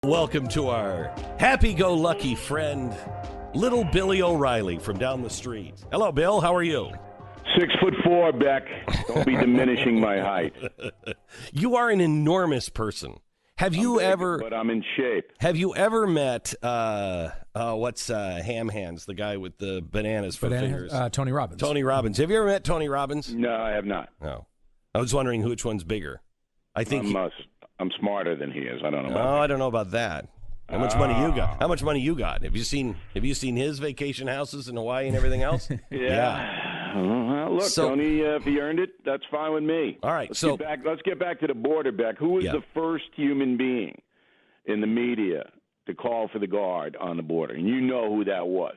Welcome to our happy-go-lucky friend, little Billy O'Reilly from down the street. Hello, Bill. How are you? 6'4", Beck. Don't be diminishing my height. You are an enormous person. Have you ever? But I'm in shape. Have you ever met what's Ham Hands, the guy with the bananas for fingers? Tony Robbins. Tony Robbins. Have you ever met Tony Robbins? No, I have not. No. I was wondering which one's bigger. I think I'm smarter than he is. I don't know. I don't know about that. How much money you got? How much money you got? Have you seen his vacation houses in Hawaii and everything else? Yeah. Well, look, Tony, if he earned it, that's fine with me. All right. Let's get back to the border, Beck. Who was the first human being in the media to call for the guard on the border? And you know who that was.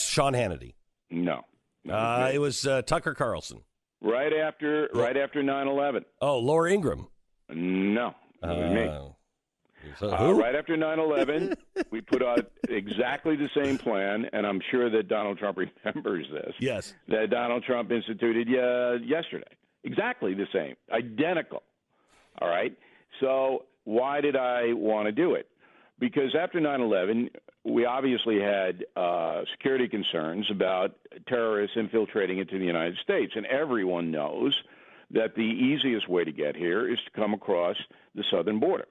Sean Hannity. No. It was Tucker Carlson. Right after 9/11. Oh, Laura Ingraham. No. It was me. Right after 9/11, we put out exactly the same plan, and I'm sure that Donald Trump remembers this. Yes. That Donald Trump instituted yesterday. Exactly the same. Identical. All right? So why did I want to do it? Because after 9/11, we obviously had security concerns about terrorists infiltrating into the United States, and everyone knows that the easiest way to get here is to come across the southern border.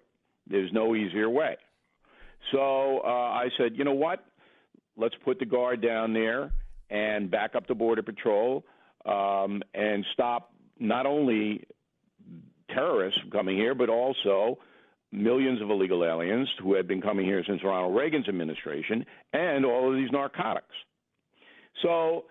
There's no easier way. So I said, you know what? Let's put the guard down there and back up the Border Patrol and stop not only terrorists from coming here, but also millions of illegal aliens who had been coming here since Ronald Reagan's administration and all of these narcotics. So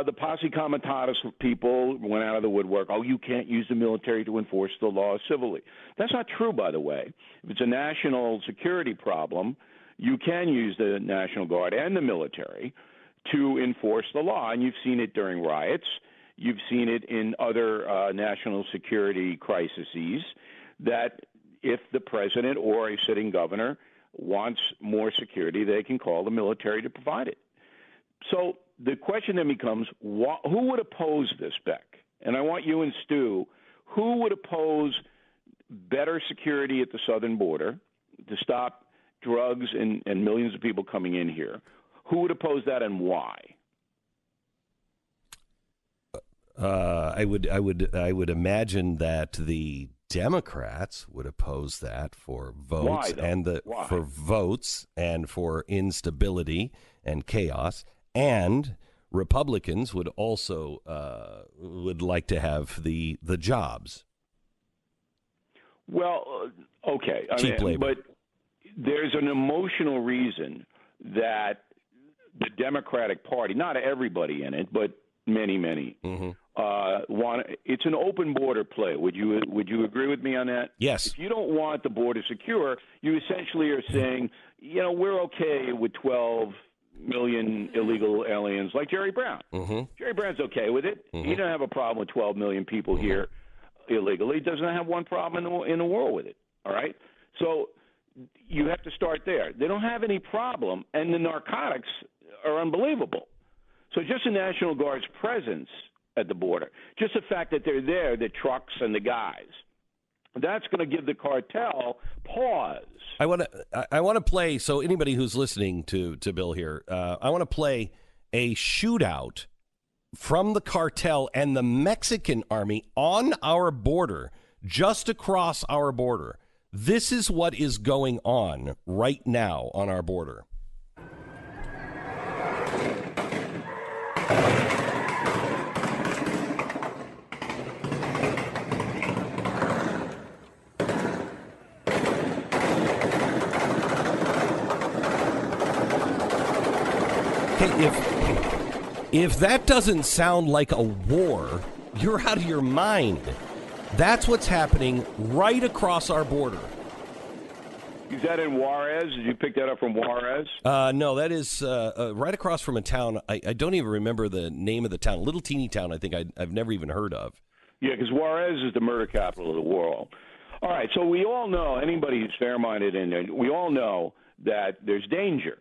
the posse comitatus people went out of the woodwork. Oh, you can't use the military to enforce the law civilly. That's not true, by the way. If it's a national security problem, you can use the National Guard and the military to enforce the law. And you've seen it during riots. You've seen it in other national security crises that if the president or a sitting governor wants more security, they can call the military to provide it. So the question then becomes, who would oppose this, Beck? And I want you and Stu, who would oppose better security at the southern border to stop drugs and millions of people coming in here? Who would oppose that and why? I would imagine that the Democrats would oppose that for votes for votes and for instability and chaos. And Republicans would also would like to have the jobs. Well, okay, Cheap labor. But there's an emotional reason that the Democratic Party, not everybody in it, but many, want. It's an open border play. Would you agree with me on that? Yes. If you don't want the border secure, you essentially are saying, we're okay with 12 million illegal aliens like Jerry Brown. Mm-hmm. Jerry Brown's okay with it. Mm-hmm. He doesn't have a problem with 12 million people here illegally. He doesn't have one problem in the world with it. All right? So you have to start there. They don't have any problem, and the narcotics are unbelievable. So just the National Guard's presence at the border, just the fact that they're there, the trucks and the guys, that's going to give the cartel pause. I want to play, so anybody who's listening to Bill here, I want to play a shootout from the cartel and the Mexican army on our border, just across our border. This is what is going on right now on our border. If that doesn't sound like a war, you're out of your mind. That's what's happening right across our border. Is that in Juarez? Did you pick that up from Juarez? No, that is right across from a town. I don't even remember the name of the town. A little teeny town I think I've never even heard of. Yeah, because Juarez is the murder capital of the world. All right, so we all know, anybody who's fair-minded in there, we all know that there's danger.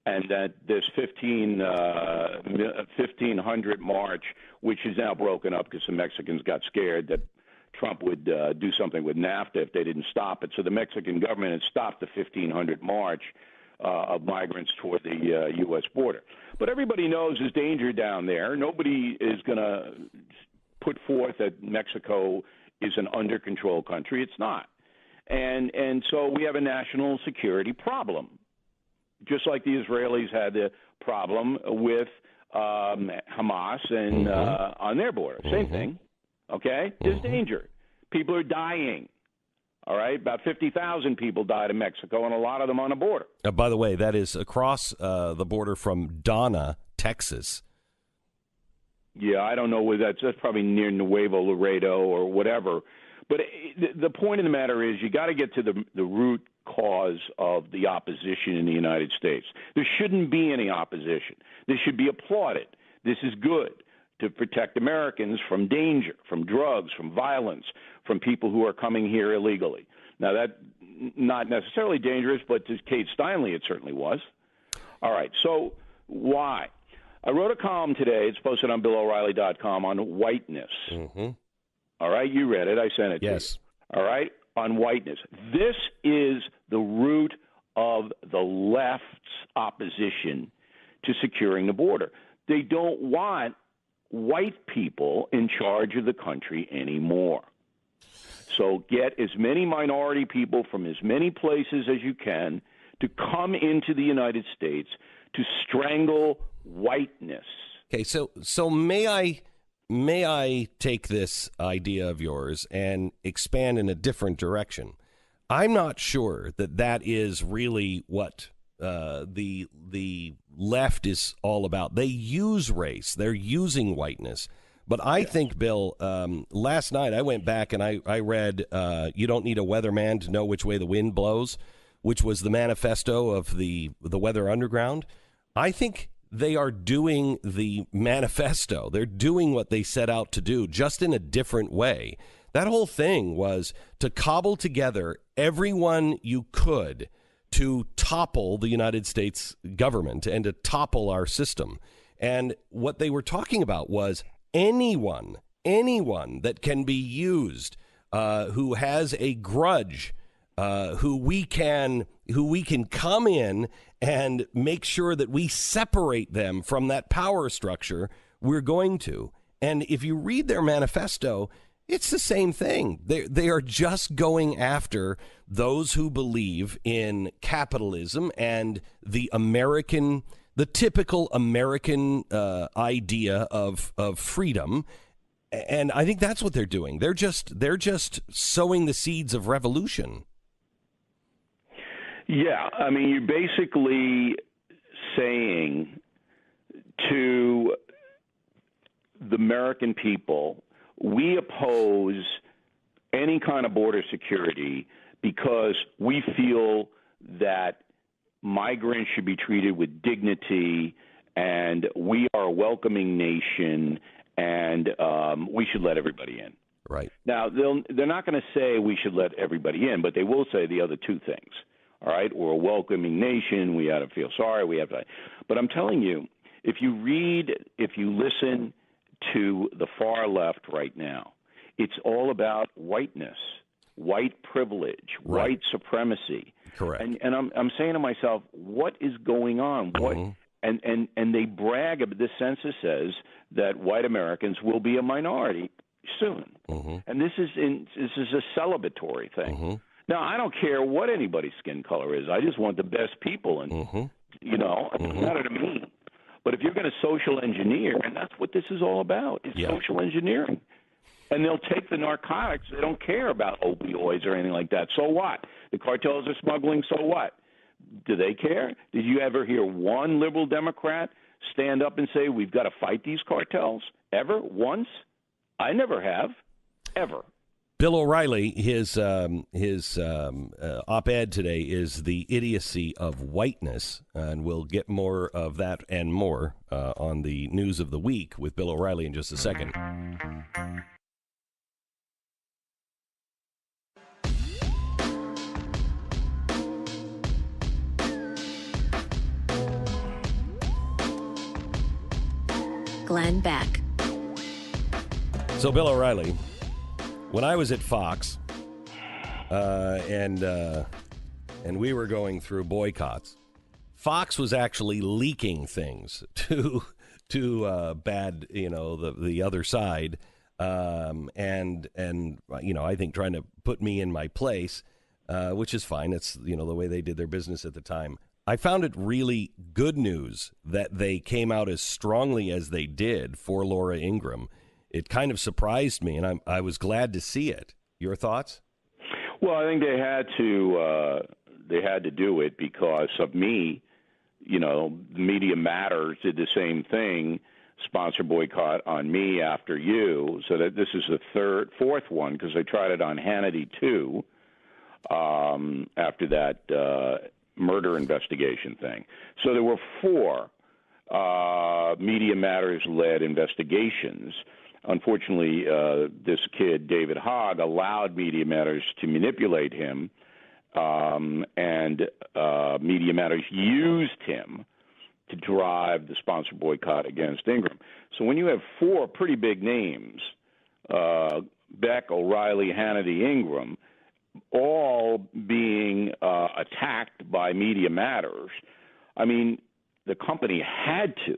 And that this 1500 march, which is now broken up because the Mexicans got scared that Trump would do something with NAFTA if they didn't stop it. So the Mexican government had stopped the 1,500 march of migrants toward the U.S. border. But everybody knows there's danger down there. Nobody is going to put forth that Mexico is an under-control country. It's not. And so we have a national security problem, just like the Israelis had the problem with Hamas and on their border. Same thing. Okay? There's danger. People are dying. All right? About 50,000 people died in Mexico, and a lot of them on the border. By the way, that is across the border from Donna, Texas. Yeah, I don't know where that's probably near Nuevo Laredo or whatever. But the point of the matter is you got to get to the root cause of the opposition in the United States. There shouldn't be any opposition. This should be applauded. This is good to protect Americans from danger, from drugs, from violence, from people who are coming here illegally. Now, that's not necessarily dangerous, but to Kate Steinle, it certainly was. All right, so why? I wrote a column today. It's posted on BillO'Reilly.com on whiteness. All right, you read it. I sent it to you. All right, on whiteness. This is the root of the left's opposition to securing the border. They don't want white people in charge of the country anymore. So get as many minority people from as many places as you can to come into the United States to strangle whiteness. Okay, so may I take this idea of yours and expand in a different direction? I'm not sure that is really what the left is all about. They use race. They're using whiteness. But I think, Bill, last night I went back and I read You Don't Need a Weatherman to Know Which Way the Wind Blows, which was the manifesto of the Weather Underground. I think they are doing the manifesto. They're doing what they set out to do, just in a different way. That whole thing was to cobble together everyone you could to topple the United States government and to topple our system. And what they were talking about was anyone that can be used, who has a grudge, who we can come in and make sure that we separate them from that power structure, we're going to. And if you read their manifesto, it's the same thing. They are just going after those who believe in capitalism and the typical American idea of freedom. And I think that's what they're doing. They're just sowing the seeds of revolution. Yeah, I mean, you're basically saying to the American people, we oppose any kind of border security because we feel that migrants should be treated with dignity, and we are a welcoming nation, and we should let everybody in. Right. Now, they're not going to say we should let everybody in, but they will say the other two things. All right, we're a welcoming nation. We ought to feel sorry. We have to. But I'm telling you, if you listen to the far left right now, it's all about whiteness, white privilege, white supremacy. Correct. And I'm saying to myself, what is going on? What? And they brag about this census says that white Americans will be a minority soon, and this is a celebratory thing. Now, I don't care what anybody's skin color is. I just want the best people, and it doesn't matter to me. But if you're going to social engineer, and that's what this is all about, it's social engineering. And they'll take the narcotics. They don't care about opioids or anything like that. So what? The cartels are smuggling, so what? Do they care? Did you ever hear one liberal Democrat stand up and say, we've got to fight these cartels? Ever? Once? I never have. Ever. Bill O'Reilly, his op-ed today is The Idiocy of Whiteness, and we'll get more of that and more on the News of the Week with Bill O'Reilly in just a second. Glenn Beck. So, Bill O'Reilly, When I was at Fox, and we were going through boycotts, Fox was actually leaking things to bad, the other side, and I think trying to put me in my place, which is fine. It's the way they did their business at the time. I found it really good news that they came out as strongly as they did for Laura Ingraham. It kind of surprised me, and I was glad to see it. Your thoughts? Well, I think they had to do it because of me. Media Matters did the same thing, sponsor boycott on me after you. So that this is the fourth one because they tried it on Hannity too. After that murder investigation thing, so there were 4 Media Matters-led investigations. Unfortunately, this kid, David Hogg, allowed Media Matters to manipulate him, and Media Matters used him to drive the sponsor boycott against Ingraham. So when you have 4 pretty big names, Beck, O'Reilly, Hannity, Ingraham, all being attacked by Media Matters, I mean, the company had to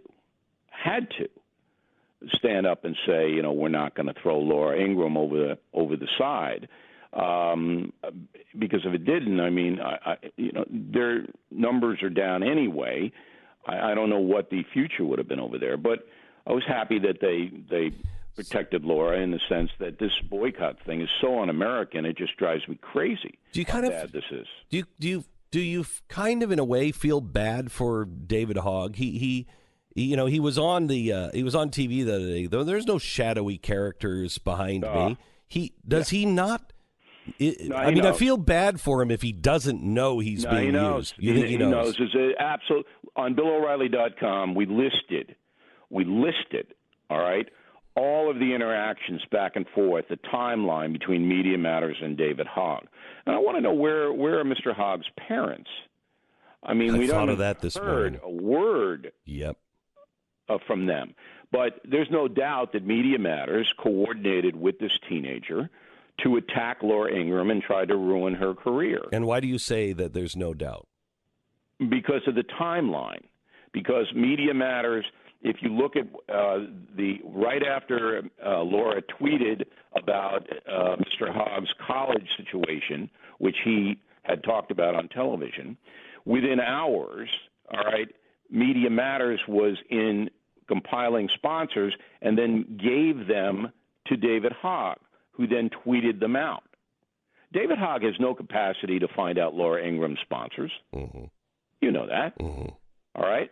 stand up and say, we're not going to throw Laura Ingraham over the side, because if it didn't, I mean, their numbers are down anyway. I don't know what the future would have been over there, but I was happy that they protected Laura in the sense that this boycott thing is so un-American, it just drives me crazy. Do you how bad this is? Do you kind of in a way feel bad for David Hogg? He was on TV the other day. Though there's no shadowy characters behind me. He not. I feel bad for him if he doesn't know he's being used. You think he knows? It's an absolute. On BillO'Reilly.com, we listed. All right. All of the interactions back and forth, the timeline between Media Matters and David Hogg. And I want to know where are Mr. Hogg's parents? I mean, we thought don't of that this heard morning. A word from them. But there's no doubt that Media Matters coordinated with this teenager to attack Laura Ingraham and try to ruin her career. And why do you say that there's no doubt? Because of the timeline. Because Media Matters, if you look at right after Laura tweeted about Mr. Hogg's college situation, which he had talked about on television, within hours, all right, Media Matters was in compiling sponsors and then gave them to David Hogg, who then tweeted them out. David Hogg has no capacity to find out Laura Ingram's sponsors. Mm-hmm. You know that. Mm-hmm. All right?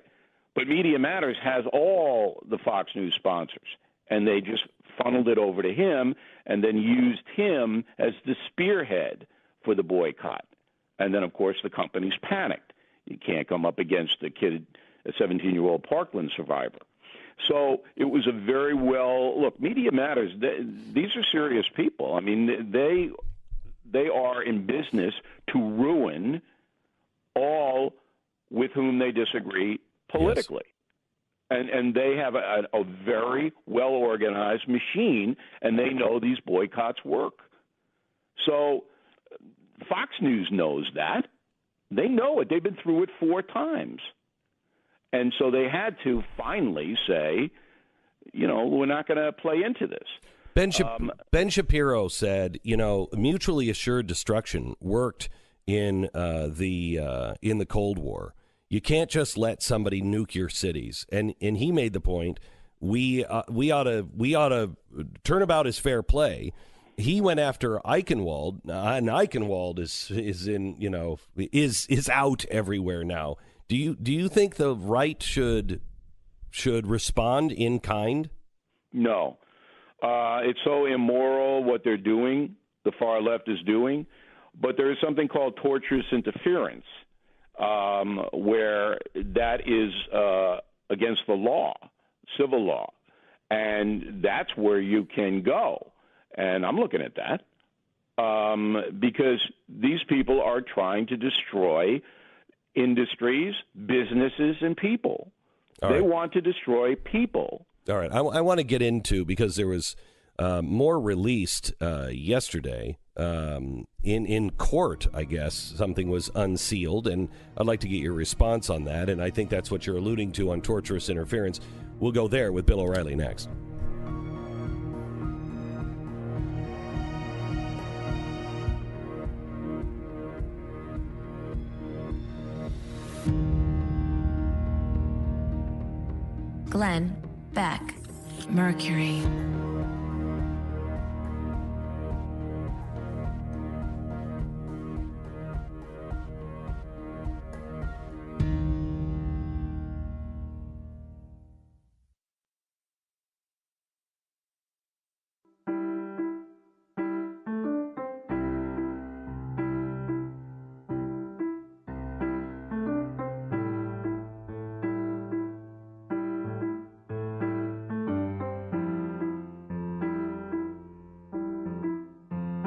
But Media Matters has all the Fox News sponsors, and they just funneled it over to him and then used him as the spearhead for the boycott. And then, of course, the companies panicked. You can't come up against a 17-year-old Parkland survivor. So it was a very look, Media Matters, these are serious people. I mean, they are in business to ruin all with whom they disagree politically. Yes. And they have a very well-organized machine, and they know these boycotts work. So Fox News knows that. They know it. They've been through it 4 times. And so they had to finally say, we're not going to play into this. Ben Shapiro said, mutually assured destruction worked in the Cold War. You can't just let somebody nuke your cities. And he made the point we ought to turn about as fair play. He went after Eichenwald, and Eichenwald is out everywhere now. Do you think the right should respond in kind? No. It's so immoral what they're doing, the far left is doing. But there is something called tortious interference, where that is against the law, civil law. And that's where you can go. And I'm looking at that because these people are trying to destroy industries, businesses, and people. They want to destroy people. All right. I want to get into, because there was more released yesterday. In court, I guess, something was unsealed, and I'd like to get your response on that, and I think that's what you're alluding to on torturous interference. We'll go there with Bill O'Reilly next. Glenn Beck, Mercury.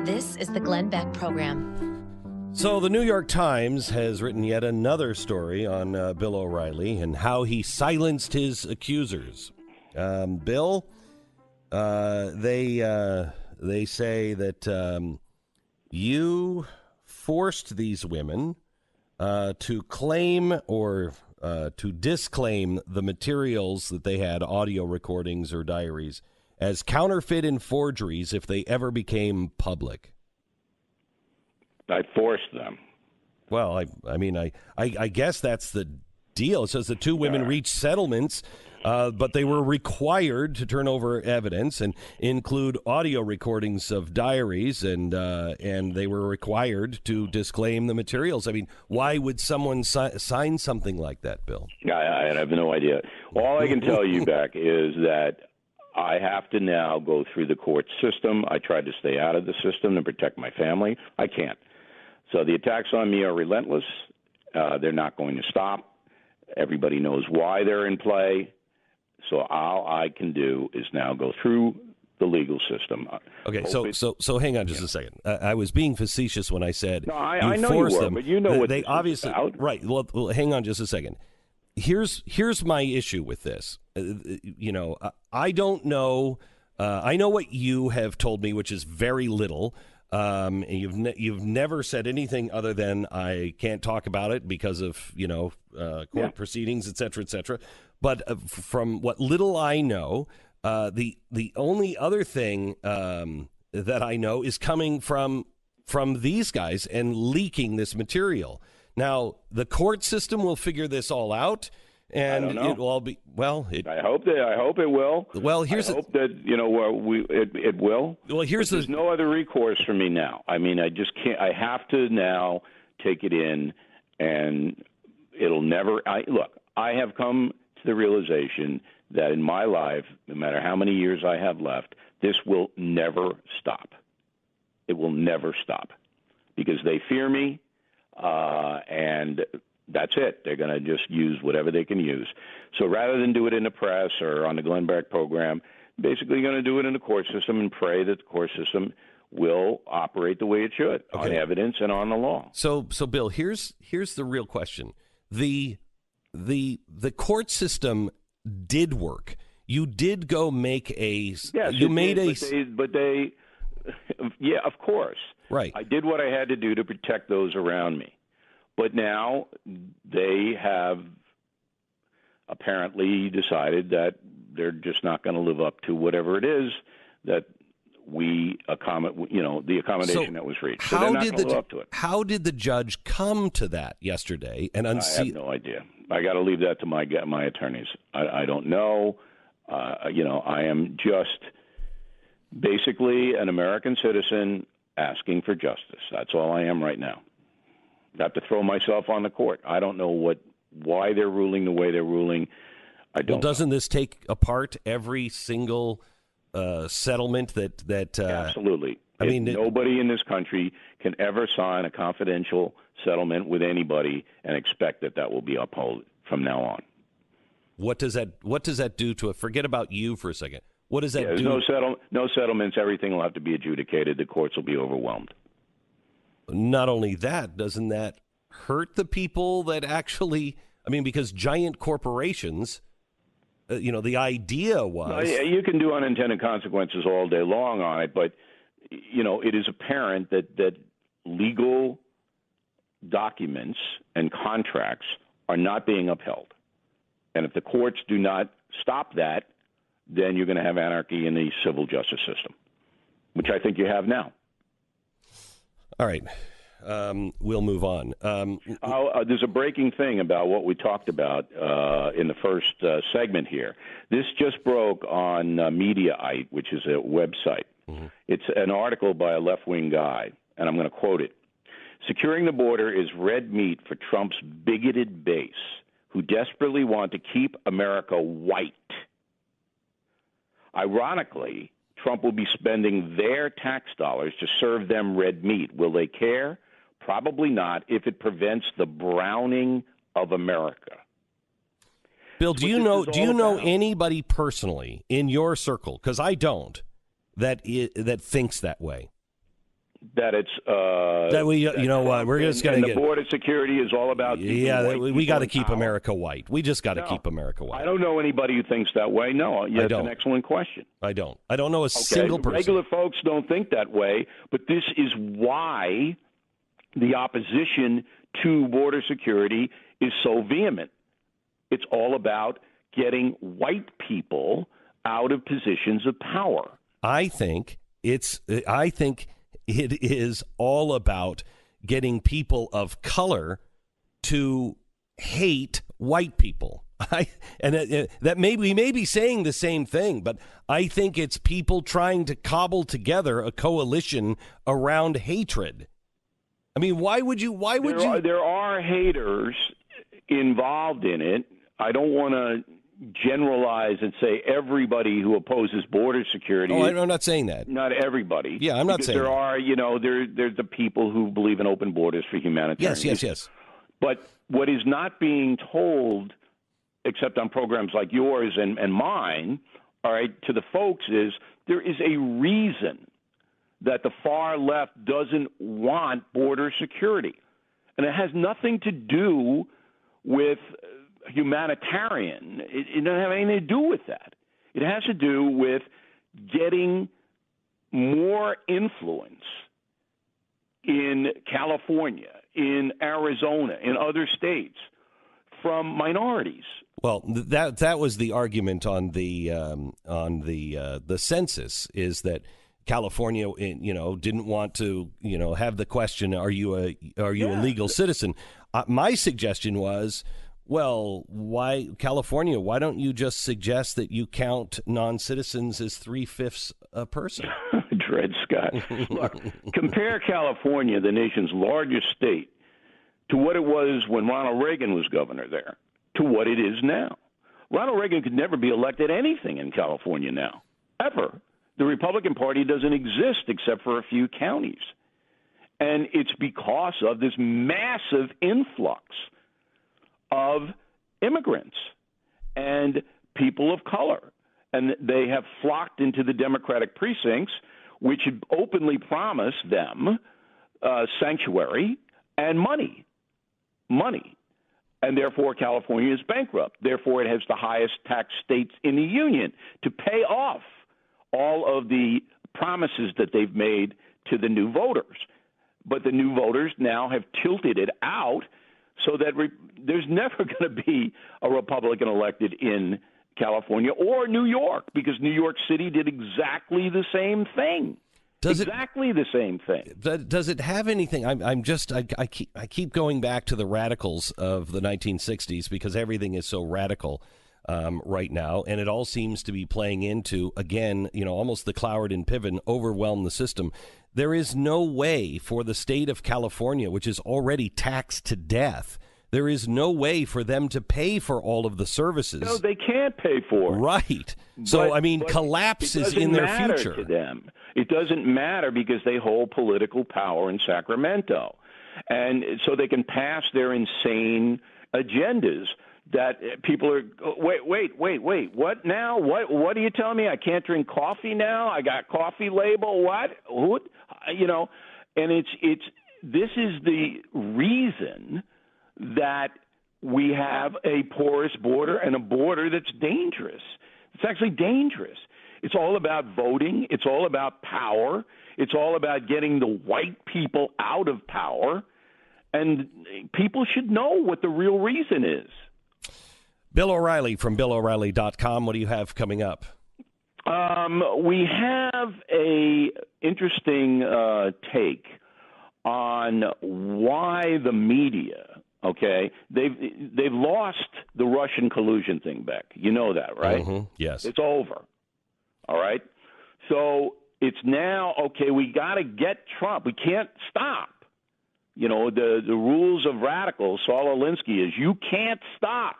This is the Glenn Beck Program. So the New York Times has written yet another story on Bill O'Reilly and how he silenced his accusers. Bill, they say that you forced these women to claim or to disclaim the materials that they had, audio recordings or diaries, as counterfeit and forgeries if they ever became public. I forced them. Well, I guess that's the deal. It says the two women reached settlements, but they were required to turn over evidence and include audio recordings of diaries, and they were required to disclaim the materials. I mean, why would someone sign something like that, Bill? I have no idea. All I can tell you, Beck, is that I have to now go through the court system. I tried to stay out of the system to protect my family. I can't. So the attacks on me are relentless. They're not going to stop. Everybody knows why they're in play. So all I can do is now go through the legal system. Okay, so hang on just a second. I was being facetious when I said no, I know you were, them. but you know what they obviously about. Right. Well, hang on just a second. Here's my issue with this. I don't know. I know what you have told me, which is very little. And you've never said anything other than I can't talk about it because of court proceedings, et cetera, et cetera. But from what little I know, the only other thing that I know is coming from these guys and leaking this material. Now, the court system will figure this all out, and it will all be I hope it will. Well, I hope that it will. Well, there's no other recourse for me now. I mean, I just can't. I have to now take it in, and it'll never. I have come to the realization that in my life, no matter how many years I have left, this will never stop. It will never stop because they fear me. And that's it. They're going to just use whatever they can use. So rather than do it in the press or on the Glenn Beck program, basically going to do it in the court system and pray that the court system will operate the way it should, on evidence and on the law. So Bill, here's the real question. The court system did work. You did go make a but they yeah, of course. Right. I did what I had to do to protect those around me. But now they have apparently decided that they're just not going to live up to whatever it is that the accommodation that was reached. So they're not going to live up to it. How did the judge come to that yesterday and unseat? I have no idea. I got to leave that to my attorneys. I don't know. I am just basically an American citizen asking for justice. That's all I am right now. I have to throw myself on the court. I don't know why they're ruling the way they're ruling. I don't. Well, doesn't this take apart every single settlement that? Absolutely. Nobody in this country can ever sign a confidential settlement with anybody and expect that will be upheld from now on. What does that do to it? Forget about you for a second. What does that do? No settlements. Everything will have to be adjudicated. The courts will be overwhelmed. Not only that, doesn't that hurt the people that actually? I mean, because giant corporations the idea was. You can do unintended consequences all day long on it, but it is apparent that legal documents and contracts are not being upheld. And if the courts do not stop that, then you're going to have anarchy in the civil justice system, which I think you have now. All right. We'll move on. There's a breaking thing about what we talked about in the first segment here. This just broke on Mediaite, which is a website. Mm-hmm. It's an article by a left-wing guy, and I'm going to quote it. Securing the border is red meat for Trump's bigoted base, who desperately want to keep America white. Ironically, Trump will be spending their tax dollars to serve them red meat. Will they care? Probably not if it prevents the browning of America. Bill, do you know anybody personally in your circle, because I don't, that thinks that way? That it's we're just going to get the border security is all about we got to keep America white. We just got to keep America white. I don't know anybody who thinks that way. No, that's an excellent question. I don't know a single person. Regular folks don't think that way, but this is why the opposition to border security is so vehement. It's all about getting white people out of positions of power. I think it is all about getting people of color to hate white people. We may be saying the same thing, but I think it's people trying to cobble together a coalition around hatred. I mean, why would you? There are haters involved in it. I don't want to generalize and say everybody who opposes border security. Oh, I'm not saying that. Not everybody. Yeah, I'm not saying there that. There's the people who believe in open borders for humanitarian reasons. Yes. But what is not being told, except on programs like yours and mine, all right, to the folks is there is a reason that the far left doesn't want border security. And it has nothing to do with humanitarian. It doesn't have anything to do with that. It has to do with getting more influence in California, in Arizona, in other states from minorities. Well, that was the argument on the census, is that California, didn't want to, have the question, are you a legal citizen? My suggestion was, well, why California? Why don't you just suggest that you count non-citizens as 3/5 a person? Dred Scott. Look, compare California, the nation's largest state, to what it was when Ronald Reagan was governor there, to what it is now. Ronald Reagan could never be elected anything in California now, ever. The Republican Party doesn't exist except for a few counties. And it's because of this massive influx of immigrants and people of color. And they have flocked into the Democratic precincts, which had openly promised them sanctuary and money. And therefore, California is bankrupt. Therefore, it has the highest tax states in the union to pay off all of the promises that they've made to the new voters. But the new voters now have tilted it out so that there's never going to be a Republican elected in California or New York, because New York City did exactly the same thing. Does it have anything? I keep going back to the radicals of the 1960s, because everything is so radical right now, and it all seems to be playing into, again, almost the Cloward and Piven overwhelm the system. There is no way for the state of California, which is already taxed to death, there is no way for them to pay for all of the services. No, they can't pay for it. Right. So, collapse is in their future. To them. It doesn't matter because they hold political power in Sacramento. And so they can pass their insane agendas that people are, wait, what now? What are you telling me? I can't drink coffee now? I got coffee label? What? And this is the reason that we have a porous border and a border that's dangerous. It's actually dangerous. It's all about voting. It's all about power. It's all about getting the white people out of power. And people should know what the real reason is. Bill O'Reilly from BillO'Reilly.com. What do you have coming up? We have a interesting take on why the media, okay, they've lost the Russian collusion thing back. You know that, right? Mm-hmm. Yes. It's over. All right? So it's now, okay, we got to get Trump. We can't stop. You know, the rules of radicals, Saul Alinsky, is you can't stop.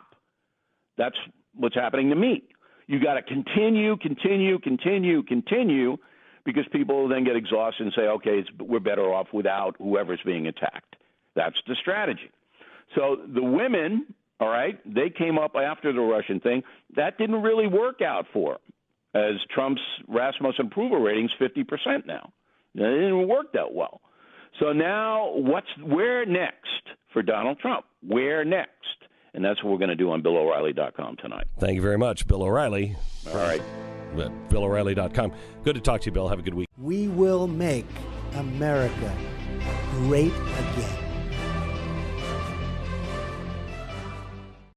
That's what's happening to me. You got to continue, because people then get exhausted and say, okay, we're better off without whoever's being attacked. That's the strategy. So the women, all right, they came up after the Russian thing. That didn't really work out for them, as Trump's Rasmussen approval rating's 50% now. It didn't work that well. So now where next for Donald Trump? Where next? And that's what we're going to do on BillO'Reilly.com tonight. Thank you very much, Bill O'Reilly. All right. BillO'Reilly.com. Good to talk to you, Bill. Have a good week. We will make America great again.